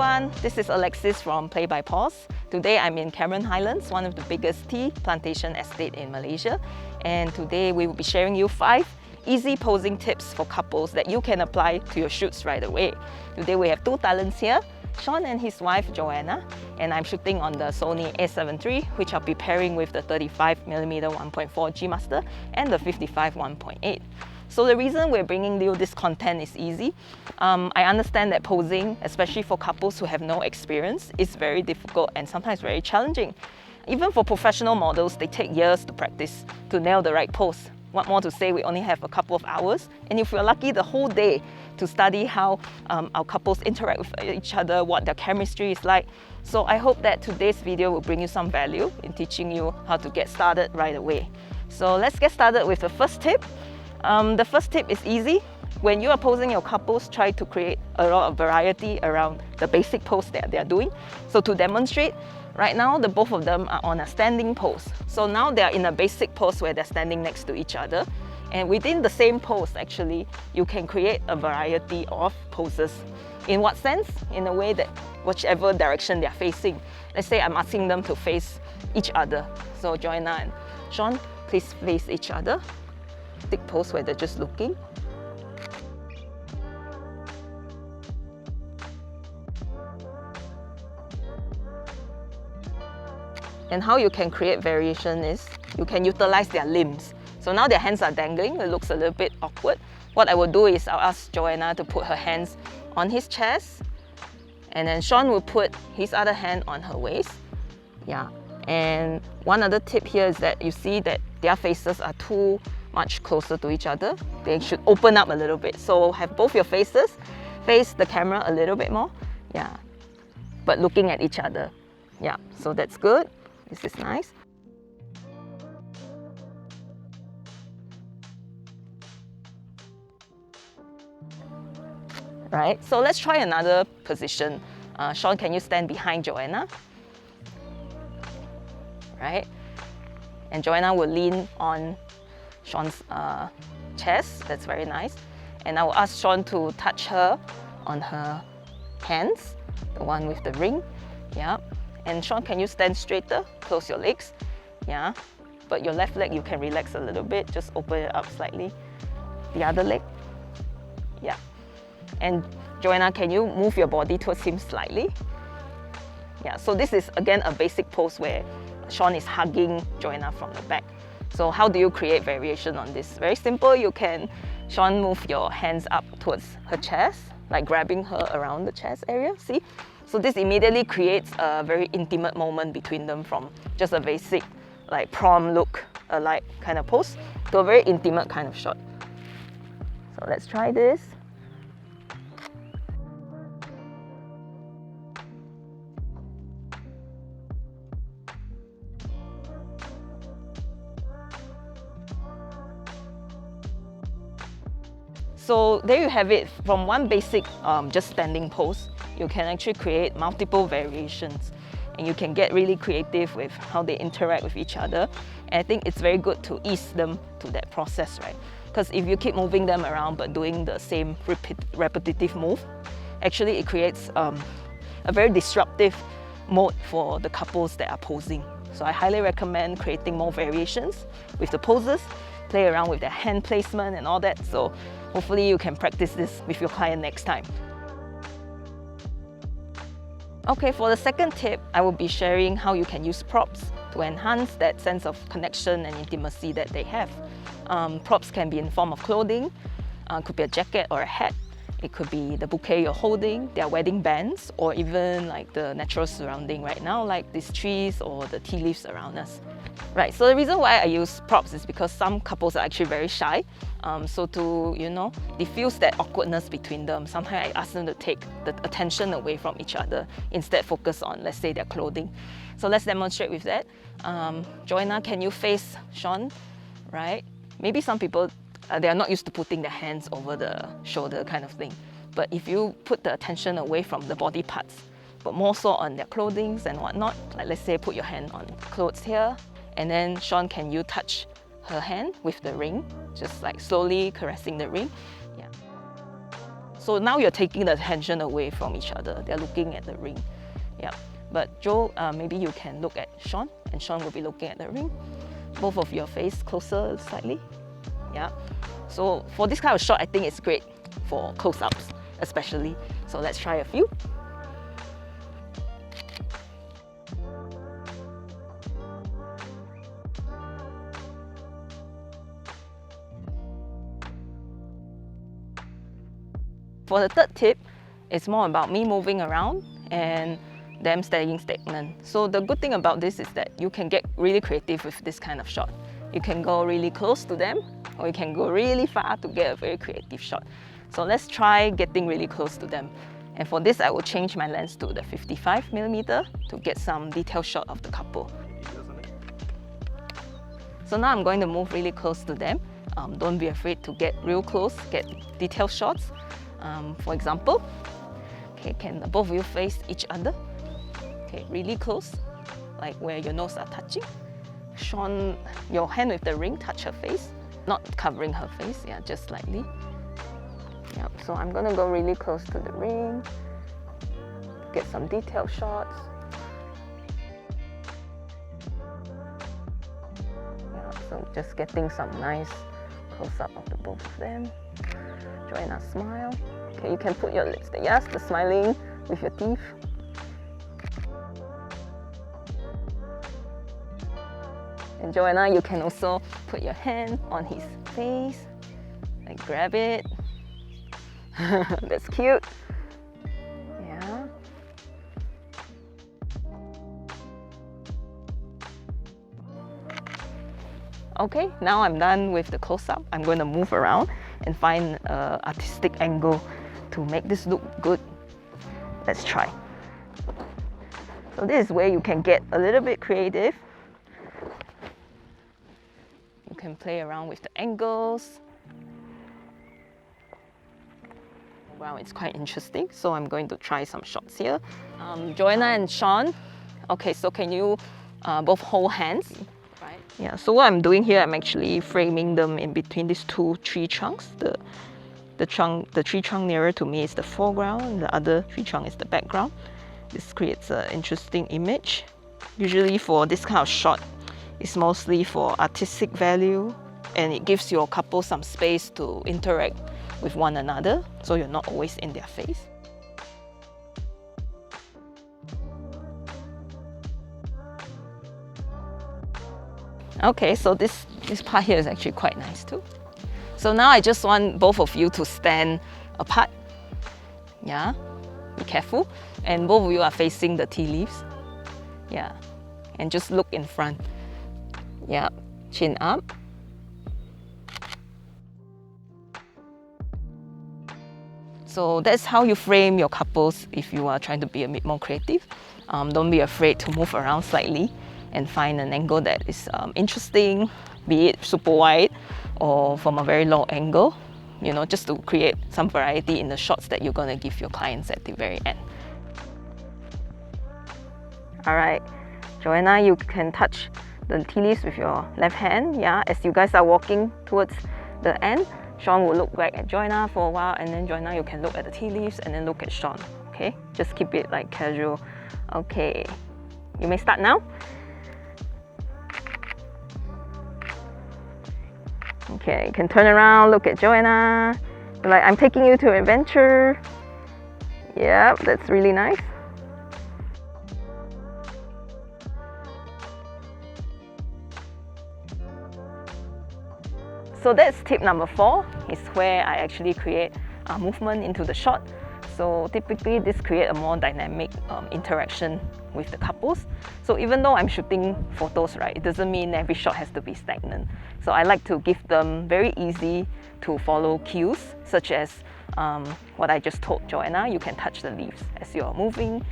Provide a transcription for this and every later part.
everyone, this is Alexis from Play by Pause. Today I'm in Cameron Highlands, one of the biggest tea plantation estate in Malaysia. And today we will be sharing you 5 easy posing tips for couples that you can apply to your shoots right away. Today we have 2 talents here, Sean and his wife Joanna, and I'm shooting on the Sony a7 III, which I'll be pairing with the 35mm 1.4 G Master and the 55 1.8. So the reason we're bringing you this content is easy. I understand that posing, especially for couples who have no experience, is very difficult and sometimes very challenging. Even for professional models, they take years to practice to nail the right pose. What more to say, we only have a couple of hours, and if we're lucky, the whole day to study how our couples interact with each other, what their chemistry is like. So I hope that today's video will bring you some value in teaching you how to get started right away. So let's get started with the first tip. The first tip is easy. When you are posing your couples, try to create a lot of variety around the basic pose that they are doing. So to demonstrate, right now the both of them are on a standing pose. So now they are in a basic pose where they're standing next to each other. And within the same pose, actually, you can create a variety of poses. In what sense? In a way that whichever direction they're facing. Let's say I'm asking them to face each other. So Joanna and Sean, please face each other. Stick pose where they're just looking. And how you can create variation is you can utilize their limbs. So now their hands are dangling, it looks a little bit awkward. What I will do is I'll ask Joanna to put her hands on his chest, and then Sean will put his other hand on her waist. Yeah. And one other tip here is that you see that their faces are too much closer to each other. They should open up a little bit. So have both your faces face the camera a little bit more. Yeah. But looking at each other. Yeah. So that's good. This is nice. Right. So let's try another position. Sean, can you stand behind Joanna? Right. And Joanna will lean on Sean's chest. That's very nice. And I will ask Sean to touch her on her hands, the one with the ring. Yeah. And Sean, can you stand straighter? Close your legs. Yeah. But your left leg, you can relax a little bit. Just open it up slightly. The other leg. Yeah. And Joanna, can you move your body towards him slightly? Yeah. So this is again a basic pose where Sean is hugging Joanna from the back. So how do you create variation on this? Very simple. You can, Sean, move your hands up towards her chest, like grabbing her around the chest area, see? So this immediately creates a very intimate moment between them from just a basic, like prom look alike kind of pose to a very intimate kind of shot. So let's try this. So there you have it. From one basic just standing pose, you can actually create multiple variations, and you can get really creative with how they interact with each other. And I think it's very good to ease them to that process, right? Because if you keep moving them around but doing the same repetitive move, actually it creates a very disruptive mode for the couples that are posing. So I highly recommend creating more variations with the poses, play around with their hand placement and all that. So hopefully you can practice this with your client next time. Okay, for the second tip, I will be sharing how you can use props to enhance that sense of connection and intimacy that they have. Props can be in form of clothing, could be a jacket or a hat. It could be the bouquet you're holding, their wedding bands, or even like the natural surrounding right now, like these trees or the tea leaves around us. Right, so the reason why I use props is because some couples are actually very shy. So to, diffuse that awkwardness between them, sometimes I ask them to take the attention away from each other, instead focus on, let's say, their clothing. So let's demonstrate with that. Joanna, can you face Sean? Right? Maybe some people, they are not used to putting their hands over the shoulder kind of thing. But if you put the attention away from the body parts, but more so on their clothing and whatnot, like let's say put your hand on clothes here, and then Sean, can you touch her hand with the ring, just like slowly caressing the ring? Yeah. So now you're taking the attention away from each other. They're looking at the ring. Yeah. But Joe, maybe you can look at Sean, and Sean will be looking at the ring. Both of your face closer slightly. Yeah. So for this kind of shot, I think it's great for close-ups, especially. So let's try a few. For the third tip, it's more about me moving around and them staying stagnant. So the good thing about this is that you can get really creative with this kind of shot. You can go really close to them, or you can go really far to get a very creative shot. So let's try getting really close to them. And for this, I will change my lens to the 55mm to get some detailed shot of the couple. So now I'm going to move really close to them. Don't be afraid to get real close, get detailed shots. For example, okay, can both of you face each other? Okay, really close, like where your nose are touching. Sean, your hand with the ring touch her face, not covering her face, yeah, just slightly. Yep, so I'm gonna go really close to the ring, get some detailed shots. Yeah, so just getting some nice close-up of the both of them. Joanna, smile. Okay, you can put your lips there. Yes, the smiling with your teeth. And Joanna, you can also put your hand on his face, like grab it. That's cute. Yeah. Okay, now I'm done with the close-up. I'm going to move around and find an artistic angle to make this look good. Let's try. So this is where you can get a little bit creative. You can play around with the angles. Wow, it's quite interesting. So I'm going to try some shots here. Joanna and Sean, okay, so can you both hold hands? Right. Yeah, so what I'm doing here, I'm actually framing them in between these two tree trunks. The tree trunk nearer to me is the foreground, and the other tree trunk is the background. This creates an interesting image. Usually for this kind of shot, it's mostly for artistic value, and it gives your couple some space to interact with one another, so you're not always in their face. Okay, so this part here is actually quite nice too. So now I just want both of you to stand apart. Yeah, be careful. And both of you are facing the tea leaves. Yeah, and just look in front. Yeah, chin up. So that's how you frame your couples if you are trying to be a bit more creative. Don't be afraid to move around slightly and find an angle that is interesting, be it super wide or from a very low angle, you know, just to create some variety in the shots that you're going to give your clients at the very end. All right, Joanna, you can touch the tea leaves with your left hand, yeah, as you guys are walking towards the end. Sean will look back at Joanna for a while, and then Joanna, you can look at the tea leaves and then look at Sean, okay? Just keep it like casual. Okay, you may start now. Okay, you can turn around, look at Joanna. Like, I'm taking you to an adventure. Yeah, that's really nice. So that's tip number 4, is where I actually create movement into the shot. So typically this creates a more dynamic interaction with the couples. So even though I'm shooting photos, right, it doesn't mean every shot has to be stagnant. So I like to give them very easy to follow cues, such as what I just told Joanna. You can touch the leaves as you're moving.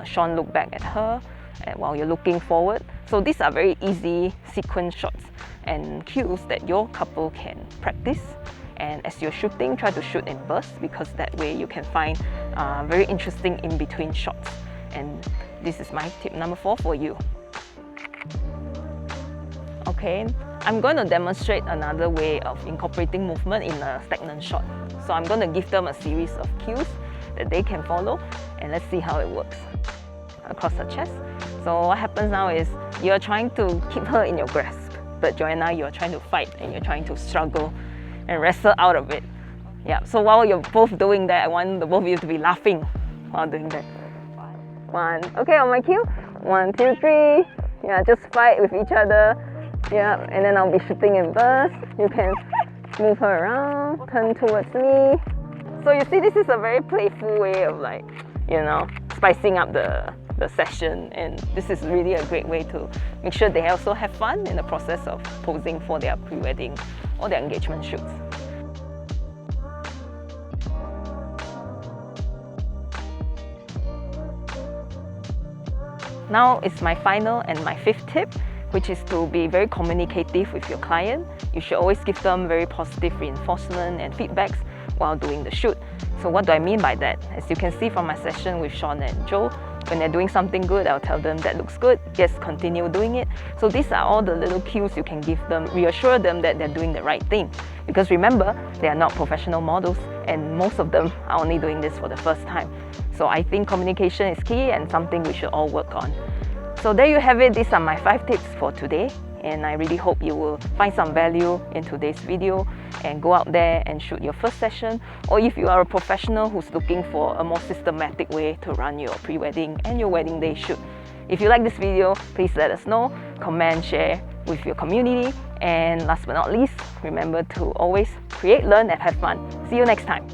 Sean, look back at her while you're looking forward. So these are very easy sequence shots and cues that your couple can practice. And as you're shooting, try to shoot in bursts, because that way you can find very interesting in-between shots. And this is my tip number 4 for you. Okay, I'm going to demonstrate another way of incorporating movement in a stagnant shot. So I'm going to give them a series of cues that they can follow, and let's see how it works. Across her chest. So what happens now is you're trying to keep her in your grasp, but Joanna, you're trying to fight and you're trying to struggle and wrestle out of it. Yeah, so while you're both doing that, I want the both of you to be laughing while doing that. One. Okay, on my cue. 1, 2, 3. Yeah, just fight with each other. Yeah, and then I'll be shooting in bursts. You can move her around, turn towards me. So you see, this is a very playful way of spicing up the session, and this is really a great way to make sure they also have fun in the process of posing for their pre-wedding or their engagement shoots. Now it's my final and my 5th tip, which is to be very communicative with your client. You should always give them very positive reinforcement and feedbacks while doing the shoot. So what do I mean by that? As you can see from my session with Sean and Joe, when they're doing something good, I'll tell them that looks good, yes, continue doing it. So these are all the little cues you can give them, reassure them that they're doing the right thing. Because remember, they are not professional models, and most of them are only doing this for the first time. So I think communication is key and something we should all work on. So there you have it. These are my 5 tips for today, and I really hope you will find some value in today's video and go out there and shoot your first session, or if you are a professional who's looking for a more systematic way to run your pre-wedding and your wedding day shoot. If you like this video, please let us know, comment, share with your community, and last but not least, remember to always create, learn, and have fun. See you next time.